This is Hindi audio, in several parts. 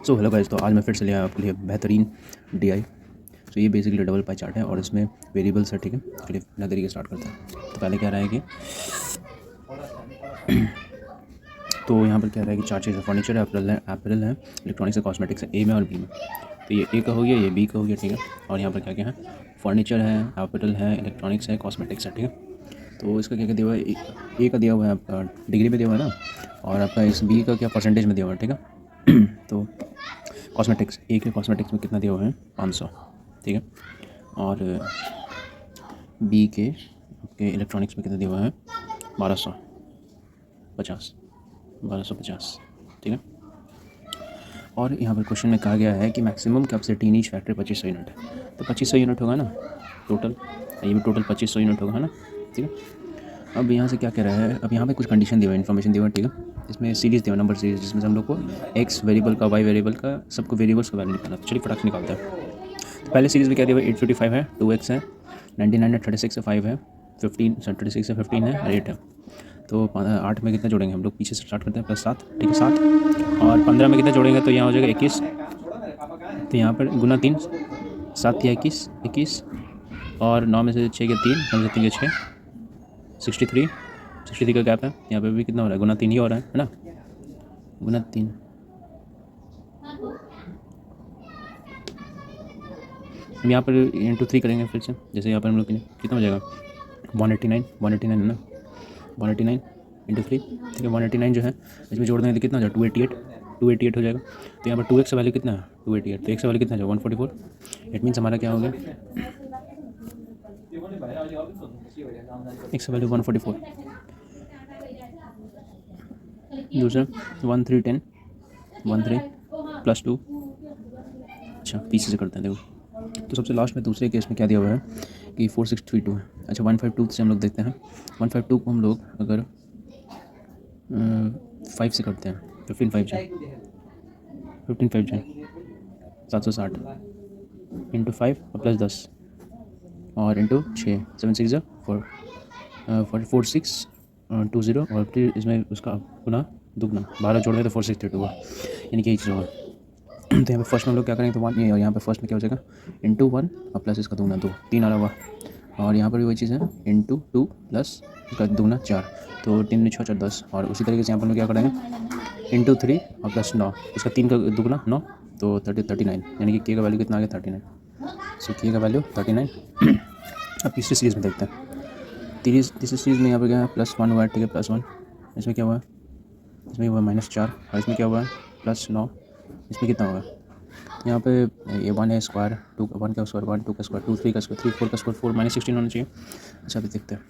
सो हेलो गाइस, तो आज मैं फिर से लिया आपके लिए बेहतरीन DI। तो ये बेसिकली डबल पाई चार्ट है और इसमें वेरिएबल्स है, ठीक है। चलिए नया तरीके स्टार्ट करते हैं। तो पहले क्या रहा है कि तो यहाँ पर क्या रहा है कि चार चीज़ें फर्नीचर है, एपरल है, इलेक्ट्रॉनिक्स है, कॉस्मेटिक्स है, ए में और बी में। तो ये ए का हो गया, ये बी का हो गया, ठीक है। और यहाँ पर क्या क्या है, फर्नीचर है, एपरल है, इलेक्ट्रॉनिक्स है, कॉस्मेटिक्स है, ठीक है। तो इसका क्या क्या दिया हुआ है, ए का दिया हुआ है आपका डिग्री में दिया हुआ है ना, और आपका इस बी का क्या परसेंटेज में दिया हुआ है, ठीक है। तो कॉस्मेटिक्स, ए के कॉस्मेटिक्स में कितना दिया हुआ है 500, ठीक है। और बी के आपके इलेक्ट्रॉनिक्स में कितना दिया हुआ है 1250, ठीक है। और यहाँ पर क्वेश्चन में कहा गया है कि maximum capacity in each factory 2500 unit है। तो 2500 यूनिट होगा ना टोटल, ये भी टोटल 2500 यूनिट होगा ना, ठीक है। अब यहाँ से क्या कह रहा है, अब यहाँ पे कुछ कंडीशन दिया हुआ है, इन्फॉर्मेशन दिया हुआ है, ठीक है। इसमें सीरीज़ दिया हुआ, नंबर सीरीज, जिसमें से हम लोग को एक्स वेरिएबल का, वाई वेरिएबल का, सबको वेरिएबल्स का वैल्यू निकालना। तो चलिए फटाक से निकालते हैं। तो पहले सीरीज़ में क्या दिया हुआ है, 855 है, 2x है, 99 है, 36 है, 5 है, 36 है, 15 है और 8 है। तो 8 में कितना जोड़ेंगे हम लोग, पीछे से स्टार्ट करते हैं, +7, ठीक है 7। और 15 में कितना जोड़ेंगे तो यहाँ हो जाएगा 21। तो यहाँ पर गुना 3, 7 या 21, और 9 में से 6 गया 3, 9 में से 3 गया 6, 63 का गैप है। यहाँ पे भी कितना हो रहा है, गुना 3 ही हो रहा है ना, गुना 3। हम यहाँ पर इंटू 3 करेंगे फिर से, जैसे यहाँ पर हम लोग कितना हो जाएगा 189 है ना, 189 इंटू 3, ठीक है। 189 जो है इसमें जोड़ देंगे तो कितना हो जाएगा 288 हो जाएगा। तो यहाँ पर 2x का वैल्यू कितना है 288, तो x का वैल्यू कितना है 144। इट मीन्स हमारा क्या हो गया, x का वैल्यू 144। दूसरा 1310 13 +2, अच्छा पीछे से करते हैं देखो। तो सबसे लास्ट में दूसरे केस में क्या दिया हुआ है कि 4632 है। अच्छा 152 से हम लोग देखते हैं, 152 को हम लोग अगर 5 से करते हैं, 15 5 जाए 760 इंटू 5 और +10 और इंटू 6, 7 6 4620, और फिर इसमें उसका गुना दुगना 12 जोड़ दें तो 4632 हुआ, यानी कि यही चीज़ होगा। तो यहाँ पे फर्स्ट में हम लोग क्या करेंगे तो 1, यहाँ पे फर्स्ट में क्या हो जाएगा इंटू 1 और प्लस इसका दुगना 2, 3 आ रहा हुआ। और यहाँ पर भी वही चीज़ है, इंटू 2 प्लस इसका दुगना 4, तो 3 में 6 4 10। और उसी तरीके से यहाँ पर हम लोग क्या करेंगे इंटू 3 और +9, इसका 3 का दुगना 9, तो 39, यानी कि के का वैल्यू कितना आ गया 39। सो के का वैल्यू 39। अब तीसरी सीरीज़ में देखते हैं। तीसरी सीरीज़ में यहाँ पर क्या है +1 हुआ है, ठीक है, +1। इसमें क्या हुआ है, इसमें हुआ -4, और इसमें क्या हुआ है +9, इसमें कितना होगा यहाँ पे ये 1 है स्क्वायर, 2 1 का स्क्वायर 1, 2 का स्क्वायर 2, 3 का स्क्वायर 3, 4 का स्क्वायर 4, -16 होना चाहिए। अच्छा अभी देखते हैं,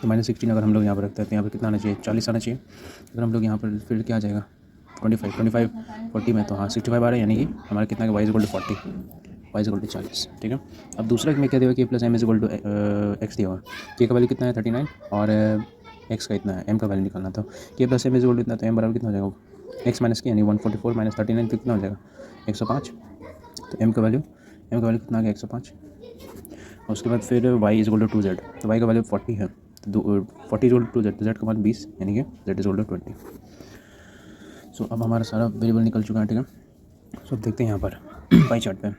तो -16 अगर हम लोग यहाँ पर रखते हैं तो यहाँ पर कितना आना चाहिए 40 आना चाहिए। अगर हम लोग यहाँ पर फिर क्या आ जाएगा 25 40 में, तो हाँ 65 आ रहा है, यानी कि हमारा कितना का y = 40, y = 40, ठीक है। अब दूसरा में क्या दिया कि +m = x दिया हुआ, k का वैल्यू कितना है 39 और x का इतना है, m का वैल्यू निकालना था। k + m = इतना, तो m बराबर कितना हो जाएगा x - k, यानी 144 - 39, तो कितना हो जाएगा 105। तो m का वैल्यू कितना आ गया 105। और उसके बाद फिर y = 2z, तो y का वैल्यू 40 है, तो 40 = 2z, तो z का मान 20, यानी कि z = 20। सो अब हमारा सारा वेरिएबल निकल चुका है, ठीक है। सो अब देखते हैं यहाँ पर पाई चार्ट पे।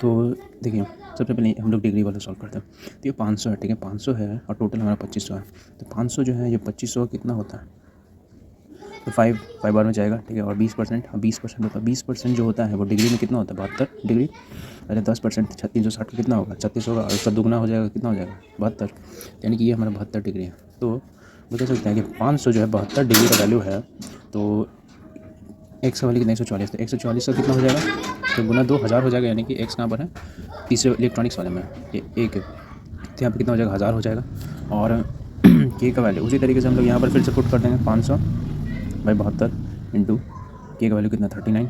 तो देखिए सबसे पहले हम लोग डिग्री वाला सॉल्व करते हैं। तो ये 500 है, ठीक है, 500 है और टोटल हमारा 2500 है। तो 500 जो है ये 2500 कितना होता है, तो 5 बार में जाएगा, ठीक है। और 20% होता है, 20% जो होता है वो डिग्री में कितना होता है 72 डिग्री। अरे 10% 360 का कितना होगा 36 होगा, और उसका दुगना हो जाएगा, कितना हो जाएगा 72, यानी कि ये हमारा 72 डिग्री है। तो वो कह सकते हैं कि 500 जो है 72 डिग्री का वैल्यू है। तो एक्स का वैल्यू कितना 140, तो 140 का कितना हो जाएगा, तो गुना 2000 हो जाएगा, यानी कि एक्स कहाँ पर है तीसरे इलेक्ट्रॉनिक्स वाले में, ये एक है, तो यहाँ पर कितना हो जाएगा 1000 हो जाएगा। और के का वैल्यू उसी तरीके से हम लोग यहाँ पर फिर से पुट कर देंगे 500 / 72 इंटू के का वैल्यू कितना 39,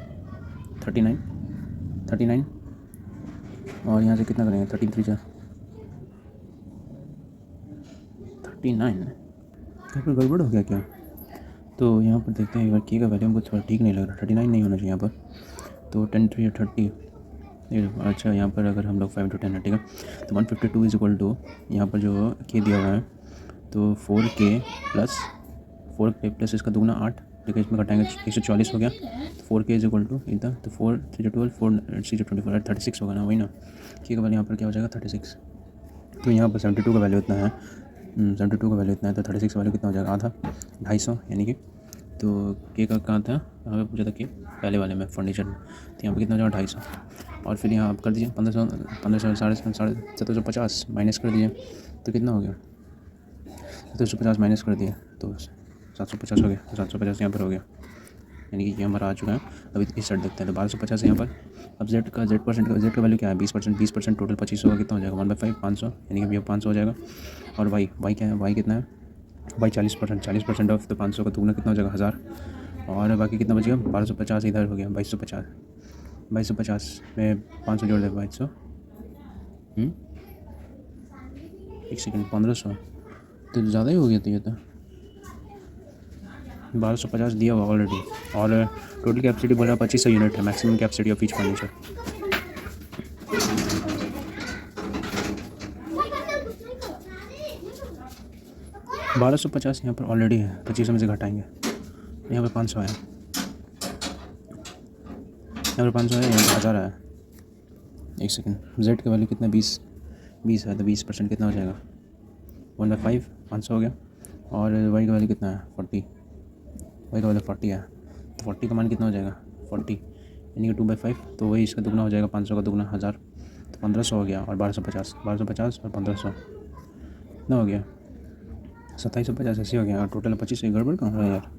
और यहाँ से कितना करेंगे 13 3 जा 39, यहाँ पर गड़बड़ हो गया क्या। तो यहाँ पर देखते हैं एक बार के का वैल्यू हमको थोड़ा ठीक नहीं लग रहा, 39 नहीं होना चाहिए यहाँ पर, तो 10 3 30। अच्छा यहाँ पर अगर हम लोग 5 × 10 है, ठीक है, तो 152 = यहाँ पर जो के दिया हुआ है, तो 4k प्लस इसका दुगना 8, ठीक है, इसमें घटाएंगे 140 हो गया, तो 4k इज इक्वल टू इतना, तो 4 3 12 4 6 24 36 होगा ना, वही ना। ठीक है, यहाँ पर क्या हो जाएगा 36। तो यहाँ पर 72 का वैल्यू इतना है, 72 का वैल्यू इतना है, तो 36 का वैल्यू कितना हो जाएगा आधा, 250 यानी कि। तो के का कहाँ था, यहाँ पे पूछा था कि पहले वाले में फर्नीचर में, तो यहाँ पे कितना हो जाएगा 250। और फिर यहाँ आप कर दीजिए 1500 साढ़े 1750 माइनस कर दीजिए, तो कितना हो गया 1750 माइनस कर दिया तो 750 हो गया, तो 750 यहाँ पर हो गया, यानी कि ये हमारा आ चुका है। अभी इस साइड देखते हैं, तो 1250 यहाँ पर। अब जेड का जेड का वैल्यू क्या है 20% टोटल 25 होगा, कितना हो जाएगा 1/5 500, यानी कि भैया 500 हो जाएगा। और वाई क्या है, वाई कितना है, वाई 40% ऑफ, तो 500 का दुगना कितना हो जाएगा 1000। और बाकी कितना बचेगा 1250 इधर हो गया 2250 में 500 जोड़ दे 2200, एक सेकेंड 1500, तो ज़्यादा ही हो गया। तो ये तो 1250 दिया हुआ ऑलरेडी, और टोटल कैपेसिटी बोल रहा है 2500 यूनिट है, maximum capacity of each furniture. बारह सौ पचास यहाँ पर ऑलरेडी है, 2500 में से घटाएंगे, यहाँ पर 500 है, यहाँ पर 500 है, यहाँ पर 1000 है। एक सेकेंड, जेड का वैल्यू कितना 20 है, तो 20% कितना हो जाएगा 1/5 500 हो गया। और वाई का वैल्यू कितना है 40, वाई का वैल्यू 40 है, तो 40 का मान कितना हो जाएगा 40, यानी कि 2/5, तो वही इसका दुगना हो जाएगा 500 का दुगना 1000, तो 1500 हो गया। और 1250 और 1500 कितना हो गया 2750 ऐसे हो गया, और टोटल 2500। गड़बड़ कहाँ हो रहा है यार,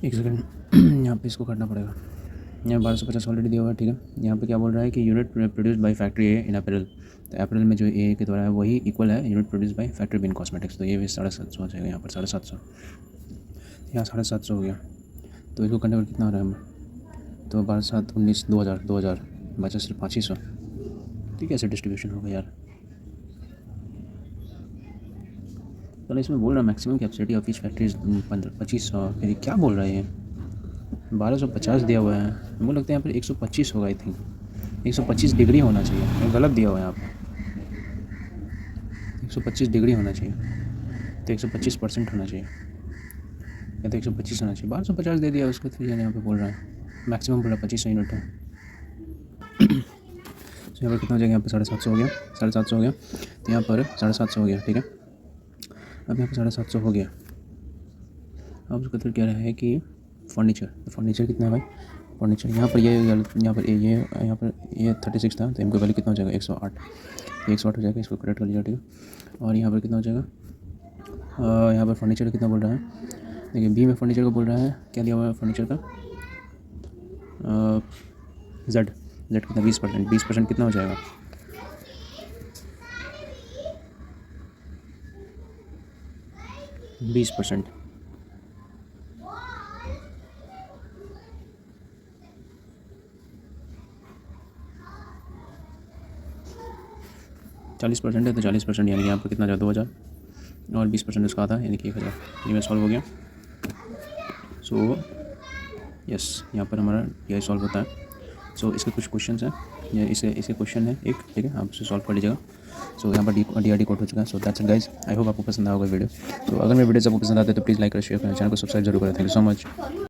एक सेकंड यहाँ पे इसको करना पड़ेगा। यहाँ 1250 ऑलरेडी दिया हुआ है, ठीक है। यहाँ पे क्या बोल रहा है कि यूनिट प्रोड्यूस बाय फैक्ट्री ए इन अप्रैल, तो अप्रैल में जो ए के द्वारा है वही इक्वल है unit produce by factory be in cosmetics, तो ये भी 750 हो जाएगा, यहाँ पर 750, यहाँ 750 हो गया। तो इसको करने पर कितना हो रहा है हमें, तो 12 7 19 2000 बचा सिर्फ 2500। तो कैसे डिस्ट्रीब्यूशन होगा यार, चलो इसमें बोल रहा है maximum capacity of each factory 2500, फिर क्या बोल रहा है ये 1250 दिया हुआ है, मुझे लगता है यहाँ पर 125 होगा, आई थिंक 125 डिग्री होना चाहिए, गलत दिया हुआ है यहाँ पर 125 डिग्री होना चाहिए, तो 125% होना चाहिए, या तो 125 होना चाहिए। 1250 दे दिया उसको, फिर यहाँ पे बोल रहा है मैक्सिमम बोला 2500 यूनिट है। तो यहाँ पर कितना हो जाएगा, यहाँ पर 750 हो गया, 750 हो गया, तो यहाँ पर 750 हो गया, ठीक है। अब यहाँ पर 750 हो गया। अब उसका तो क्या रहा है कि फर्नीचर, तो फर्नीचर कितना है भाई, फर्नीचर यहाँ पर यहाँ पर ये 36 था, तो इनका वैल्यू कितना हो जाएगा 108, 108 हो जाएगा, इसको करेक्ट कर लीजिए, ठीक है। और यहाँ पर कितना हो जाएगा, यहाँ पर फर्नीचर कितना बोल रहा है, देखिए बी में फर्नीचर का बोल रहा है, क्या दिया हुआ है फर्नीचर का, जेड कितना 20% कितना हो जाएगा 20%, %40 है, तो 40% यानी कि यहाँ पर कितना जाए 2000, और 20% उसका आता है यानी कि 1000। ये में सॉल्व हो गया। सो यस, यहाँ पर हमारा ये सॉल्व होता है। सो इसके कुछ क्वेश्चन हैं, ये इसे क्वेश्चन है एक, ठीक है, आप उसे सॉल्व कर लीजिएगा। सो यहाँ पर DRD कोड हो चुका है। So that's it guys, I hope आपको पसंद आएगा वीडियो। तो अगर मेरे वीडियोस आपको पसंद आते हैं तो प्लीज़ लाइक और शेयर करें, चैनल को सब्सक्राइब जरूर करें। Thank you so much.